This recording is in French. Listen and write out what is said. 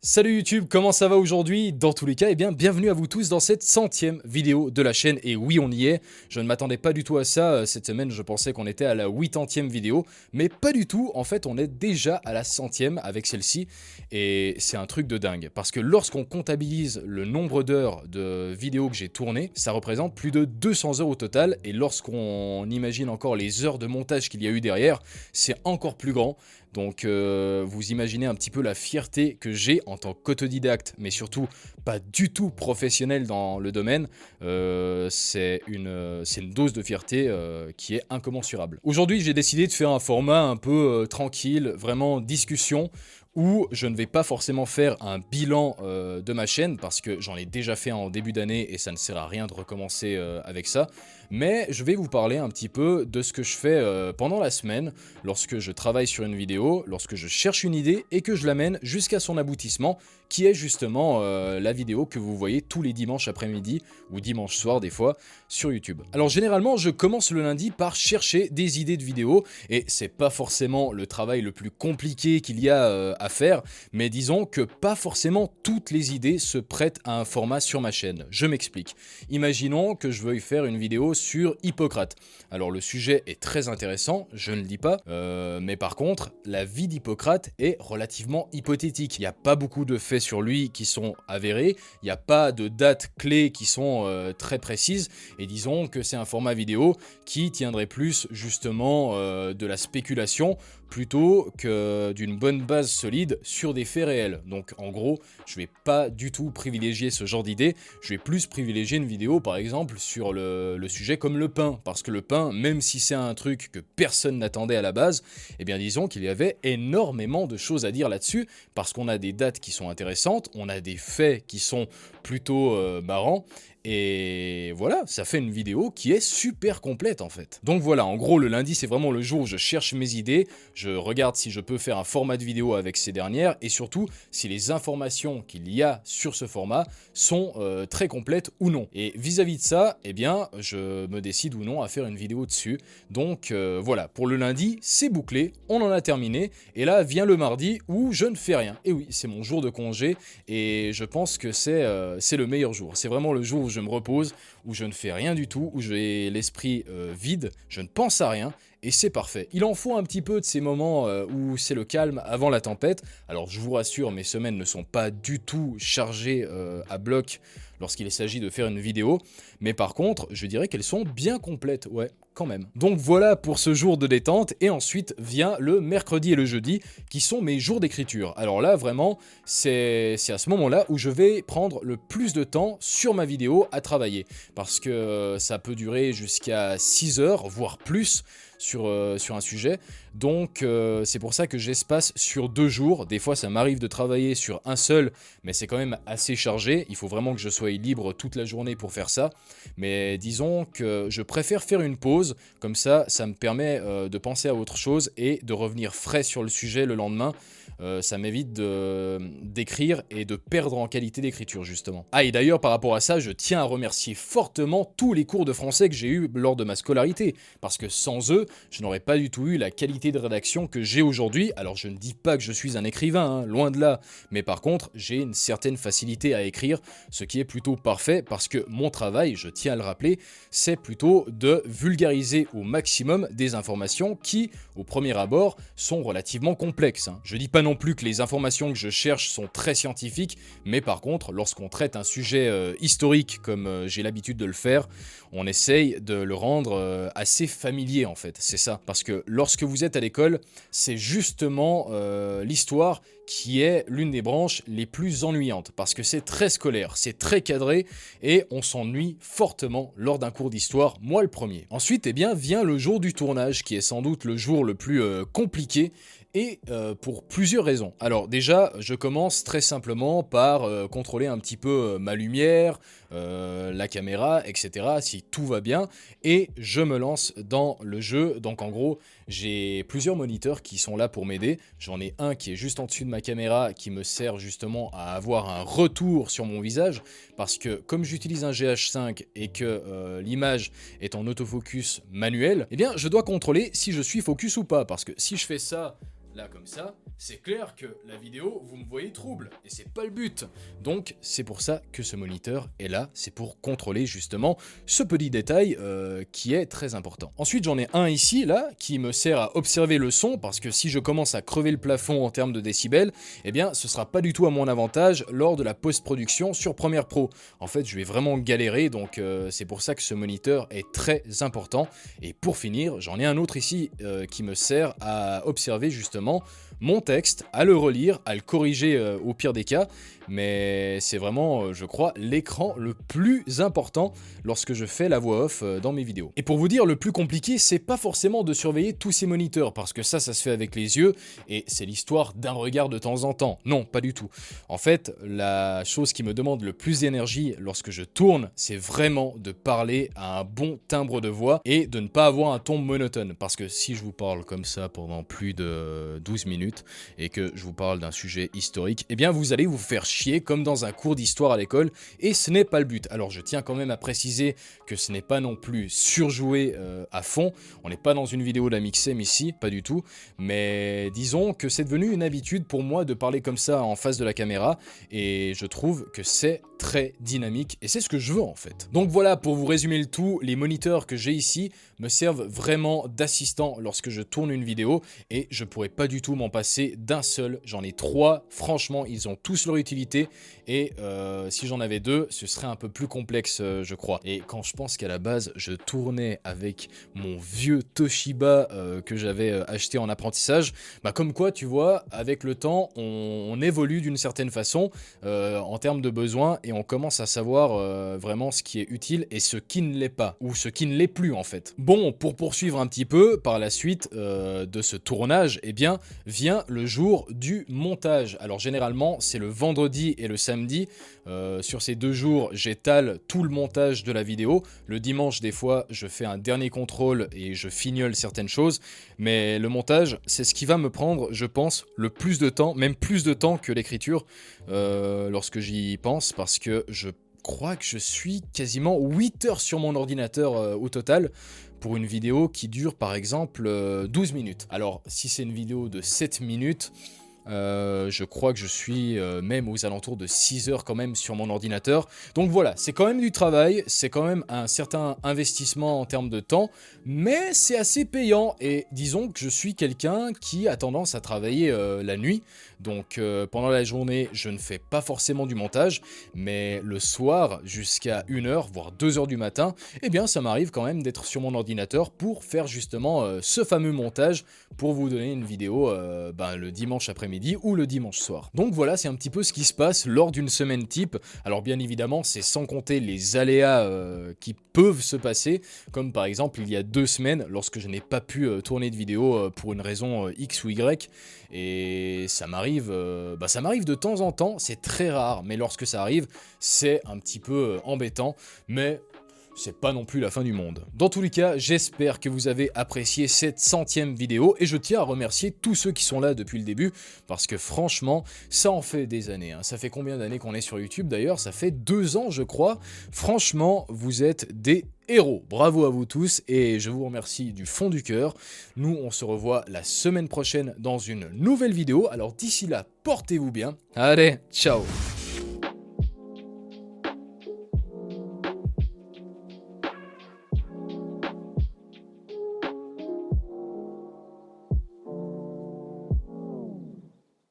Salut YouTube, comment ça va aujourd'hui? Dans tous les cas, bienvenue à vous tous dans cette 100e vidéo de la chaîne. Et oui, on y est, je ne m'attendais pas du tout à ça. Cette semaine, je pensais qu'on était à la 80e vidéo, mais pas du tout. En fait, on est déjà à la 100e avec celle-ci. Et c'est un truc de dingue, parce que lorsqu'on comptabilise le nombre d'heures de vidéos que j'ai tournées, ça représente plus de 200 heures au total. Et lorsqu'on imagine encore les heures de montage qu'il y a eu derrière, c'est encore plus grand. Donc vous imaginez un petit peu la fierté que j'ai en tant qu'autodidacte, mais surtout pas du tout professionnel dans le domaine. C'est une dose de fierté qui est incommensurable. Aujourd'hui, j'ai décidé de faire un format un peu tranquille, vraiment discussion, où je ne vais pas forcément faire un bilan de ma chaîne, parce que j'en ai déjà fait en début d'année et ça ne sert à rien de recommencer avec ça. Mais je vais vous parler un petit peu de ce que je fais pendant la semaine, lorsque je travaille sur une vidéo, lorsque je cherche une idée et que je l'amène jusqu'à son aboutissement, qui est justement la vidéo que vous voyez tous les dimanches après-midi, ou dimanche soir des fois, sur YouTube. Alors généralement, je commence le lundi par chercher des idées de vidéos, et c'est pas forcément le travail le plus compliqué qu'il y a à faire, mais disons que pas forcément toutes les idées se prêtent à un format sur ma chaîne. Je m'explique. Imaginons que je veuille faire une vidéo sur Hippocrate. Alors le sujet est très intéressant, je ne le dis pas, mais par contre, la vie d'Hippocrate est relativement hypothétique. Il n'y a pas beaucoup de faits sur lui qui sont avérés, il n'y a pas de dates clés qui sont très précises, et disons que c'est un format vidéo qui tiendrait plus justement de la spéculation, plutôt que d'une bonne base solide sur des faits réels. Donc en gros, je vais pas du tout privilégier ce genre d'idée, je vais plus privilégier une vidéo par exemple sur le sujet comme le pain, parce que le pain, même si c'est un truc que personne n'attendait à la base, eh bien disons qu'il y avait énormément de choses à dire là-dessus, parce qu'on a des dates qui sont intéressantes, on a des faits qui sont plutôt marrants, et voilà, ça fait une vidéo qui est super complète en fait. Donc voilà, en gros le lundi c'est vraiment le jour où je cherche mes idées, je regarde si je peux faire un format de vidéo avec ces dernières, et surtout si les informations qu'il y a sur ce format sont très complètes ou non. Et vis-à-vis de ça, eh bien je me décide ou non à faire une vidéo dessus. Donc voilà, pour le lundi c'est bouclé, on en a terminé, et là vient le mardi où je ne fais rien. Et oui, c'est mon jour de congé, et je pense que c'est le meilleur jour. C'est vraiment le jour où je me repose, où je ne fais rien du tout, où j'ai l'esprit vide, je ne pense à rien, et c'est parfait. Il en faut un petit peu de ces moments où c'est le calme avant la tempête. Alors je vous rassure, mes semaines ne sont pas du tout chargées à bloc lorsqu'il s'agit de faire une vidéo, mais par contre, je dirais qu'elles sont bien complètes, ouais, quand même. Donc voilà pour ce jour de détente, et ensuite vient le mercredi et le jeudi, qui sont mes jours d'écriture. Alors là, vraiment, c'est à ce moment-là où je vais prendre le plus de temps sur ma vidéo à travailler, parce que ça peut durer jusqu'à 6 heures, voire plus, sur un sujet. Donc c'est pour ça que j'espace sur 2 jours. Des fois ça m'arrive de travailler sur un seul, mais c'est quand même assez chargé. Il faut vraiment que je sois libre toute la journée pour faire ça. Mais disons que je préfère faire une pause, comme ça me permet de penser à autre chose et de revenir frais sur le sujet le lendemain. Ça m'évite d'écrire et de perdre en qualité d'écriture justement. Ah, et d'ailleurs par rapport à ça, je tiens à remercier fortement tous les cours de français que j'ai eu lors de ma scolarité, parce que sans eux, je n'aurais pas du tout eu la qualité de rédaction que j'ai aujourd'hui. Alors je ne dis pas que je suis un écrivain, hein, loin de là, mais par contre j'ai une certaine facilité à écrire, ce qui est plutôt parfait, parce que mon travail, je tiens à le rappeler, c'est plutôt de vulgariser au maximum des informations qui, au premier abord, sont relativement complexes, hein. Je dis pas non plus que les informations que je cherche sont très scientifiques, mais par contre, lorsqu'on traite un sujet historique comme j'ai l'habitude de le faire, on essaye de le rendre assez familier en fait, c'est ça. Parce que lorsque vous êtes à l'école, c'est justement l'histoire qui est l'une des branches les plus ennuyantes, parce que c'est très scolaire, c'est très cadré, et on s'ennuie fortement lors d'un cours d'histoire, moi le premier. Ensuite, eh bien, vient le jour du tournage, qui est sans doute le jour le plus compliqué, et pour plusieurs raisons. Alors déjà, je commence très simplement par contrôler un petit peu ma lumière, la caméra, etc. si tout va bien, et je me lance dans le jeu. Donc en gros, j'ai plusieurs moniteurs qui sont là pour m'aider. J'en ai un qui est juste en dessus de ma caméra, qui me sert justement à avoir un retour sur mon visage, parce que comme j'utilise un GH5 et que l'image est en autofocus manuel, eh bien je dois contrôler si je suis focus ou pas, parce que si je fais ça là comme ça, c'est clair que la vidéo, vous me voyez trouble, et c'est pas le but. Donc c'est pour ça que ce moniteur est là, c'est pour contrôler justement ce petit détail qui est très important. Ensuite j'en ai un ici, là, qui me sert à observer le son, parce que si je commence à crever le plafond en termes de décibels, eh bien ce sera pas du tout à mon avantage lors de la post-production sur Premiere Pro. En fait je vais vraiment galérer, donc c'est pour ça que ce moniteur est très important. Et pour finir, j'en ai un autre ici qui me sert à observer justement mon texte, à le relire, à le corriger au pire des cas, mais c'est vraiment, je crois, l'écran le plus important lorsque je fais la voix off dans mes vidéos. Et pour vous dire, le plus compliqué, c'est pas forcément de surveiller tous ces moniteurs, parce que ça se fait avec les yeux, et c'est l'histoire d'un regard de temps en temps. Non, pas du tout. En fait, la chose qui me demande le plus d'énergie lorsque je tourne, c'est vraiment de parler à un bon timbre de voix, et de ne pas avoir un ton monotone, parce que si je vous parle comme ça pendant plus de 12 minutes, et que je vous parle d'un sujet historique, eh bien vous allez vous faire chier comme dans un cours d'histoire à l'école, et ce n'est pas le but. Alors je tiens quand même à préciser que ce n'est pas non plus surjoué à fond, on n'est pas dans une vidéo d'Amixem ici, pas du tout, mais disons que c'est devenu une habitude pour moi de parler comme ça en face de la caméra, et je trouve que c'est très dynamique, et c'est ce que je veux en fait. Donc voilà, pour vous résumer le tout, les moniteurs que j'ai ici me servent vraiment d'assistant lorsque je tourne une vidéo, et je pourrais pas du tout m'en passer d'un seul. J'en ai 3, franchement ils ont tous leur utilité, et si j'en avais 2, ce serait un peu plus complexe je crois. Et quand je pense qu'à la base je tournais avec mon vieux Toshiba que j'avais acheté en apprentissage, bah comme quoi tu vois, avec le temps on évolue d'une certaine façon en termes de besoins, et on commence à savoir vraiment ce qui est utile et ce qui ne l'est pas, ou ce qui ne l'est plus en fait. Bon, pour poursuivre un petit peu, par la suite de ce tournage, eh bien vient le jour du montage. Alors généralement c'est le vendredi et le samedi, sur ces 2 jours j'étale tout le montage de la vidéo. Le dimanche des fois je fais un dernier contrôle et je fignole certaines choses, mais le montage c'est ce qui va me prendre, je pense, le plus de temps, même plus de temps que l'écriture lorsque j'y pense, parce que je crois que je suis quasiment 8 heures sur mon ordinateur au total, pour une vidéo qui dure par exemple 12 minutes. Alors si c'est une vidéo de 7 minutes, je crois que je suis même aux alentours de 6 heures quand même sur mon ordinateur. Donc voilà, c'est quand même du travail, c'est quand même un certain investissement en termes de temps, mais c'est assez payant, et disons que je suis quelqu'un qui a tendance à travailler la nuit, donc pendant la journée je ne fais pas forcément du montage, mais le soir jusqu'à 1h voire 2h du matin, eh bien ça m'arrive quand même d'être sur mon ordinateur pour faire justement ce fameux montage, pour vous donner une vidéo le dimanche après-midi ou le dimanche soir. Donc voilà, c'est un petit peu ce qui se passe lors d'une semaine type. Alors bien évidemment, c'est sans compter les aléas qui peuvent se passer, comme par exemple il y a 2 semaines, lorsque je n'ai pas pu tourner de vidéo pour une raison X ou Y, et ça m'arrive de temps en temps, c'est très rare, mais lorsque ça arrive, c'est un petit peu embêtant, mais c'est pas non plus la fin du monde. Dans tous les cas, j'espère que vous avez apprécié cette 100e vidéo, et je tiens à remercier tous ceux qui sont là depuis le début, parce que franchement, ça en fait des années. Hein. Ça fait combien d'années qu'on est sur YouTube d'ailleurs? Ça fait 2 ans je crois. Franchement, vous êtes des héros. Bravo à vous tous, et je vous remercie du fond du cœur. Nous, on se revoit la semaine prochaine dans une nouvelle vidéo. Alors d'ici là, portez-vous bien. Allez, ciao!